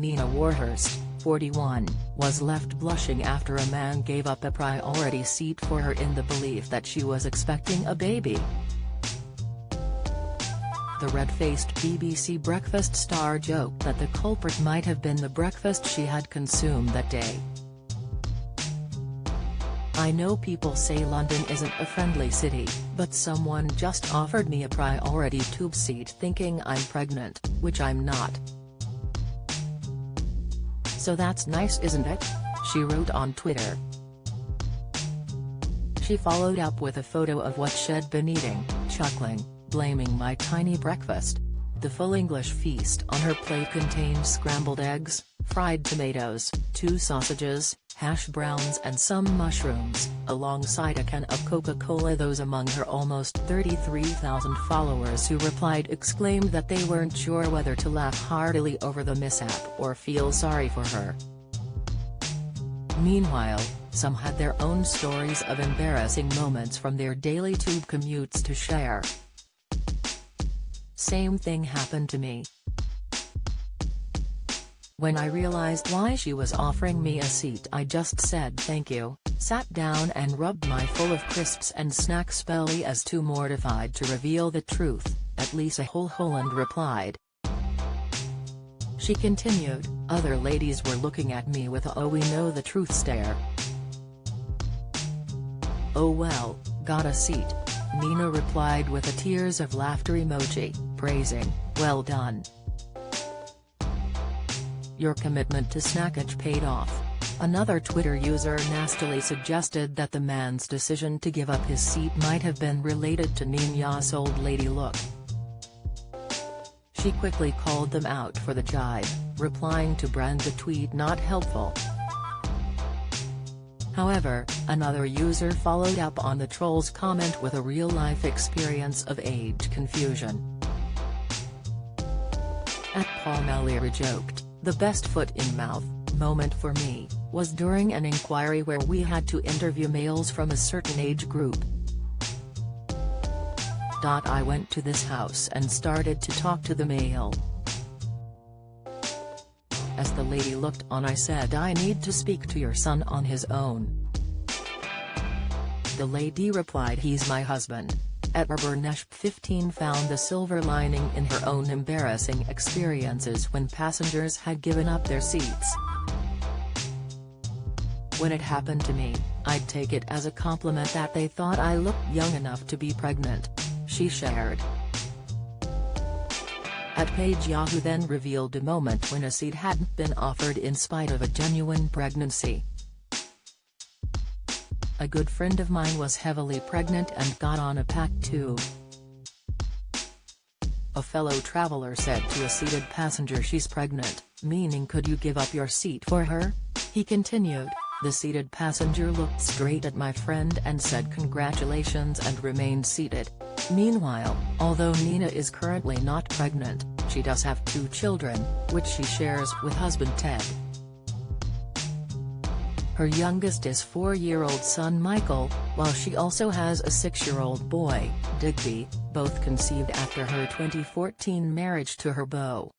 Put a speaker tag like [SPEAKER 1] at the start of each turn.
[SPEAKER 1] Nina Warhurst, 41, was left blushing after a man gave up a priority seat for her in the belief that she was expecting a baby. The red-faced BBC breakfast star joked that the culprit might have been the breakfast she had consumed that day. "I know people say London isn't a friendly city, but someone just offered me a priority tube seat thinking I'm pregnant, which I'm not. So that's nice, isn't it?" she wrote on Twitter. She followed up with a photo of what she'd been eating, chuckling, "Blaming my tiny breakfast." The full English feast on her plate contained scrambled eggs, fried tomatoes, 2 sausages, hash browns and some mushrooms, alongside a can of Coca-Cola. Those among her almost 33,000 followers who replied exclaimed that they weren't sure whether to laugh heartily over the mishap or feel sorry for her. Meanwhile, some had their own stories of embarrassing moments from their daily tube commutes to share. "Same thing happened to me. When I realized why she was offering me a seat, I just said thank you, sat down and rubbed my full of crisps and snacks belly as too mortified to reveal the truth," Lisa Holland replied. She continued, "Other ladies were looking at me with a 'oh we know the truth' stare. Oh well, got a seat," Nina replied with a tears of laughter emoji, praising, "Well done. Your commitment to snackage paid off." Another Twitter user nastily suggested that the man's decision to give up his seat might have been related to Nina's old lady look. She quickly called them out for the jibe, replying to brand the tweet not helpful. However, another user followed up on the troll's comment with a real-life experience of age confusion. Paul Mallory joked, "The best foot-in-mouth moment for me was during an inquiry where we had to interview males from a certain age group. I went to this house and started to talk to the male. As the lady looked on, I said, 'I need to speak to your son on his own.' The lady replied, 'He's my husband.'" Burnesh 15 found the silver lining in her own embarrassing experiences when passengers had given up their seats. "When it happened to me, I'd take it as a compliment that they thought I looked young enough to be pregnant," she shared. Page Yahoo then revealed a moment when a seat hadn't been offered in spite of a genuine pregnancy. "A good friend of mine was heavily pregnant and got on a packed tube. A fellow traveler said to a seated passenger, 'She's pregnant, meaning could you give up your seat for her?' He continued. The seated passenger looked straight at my friend and said congratulations and remained seated." Meanwhile, although Nina is currently not pregnant, she does have 2 children, which she shares with husband Ted. Her youngest is 4-year-old son Michael, while she also has a 6-year-old boy, Digby, both conceived after her 2014 marriage to her beau.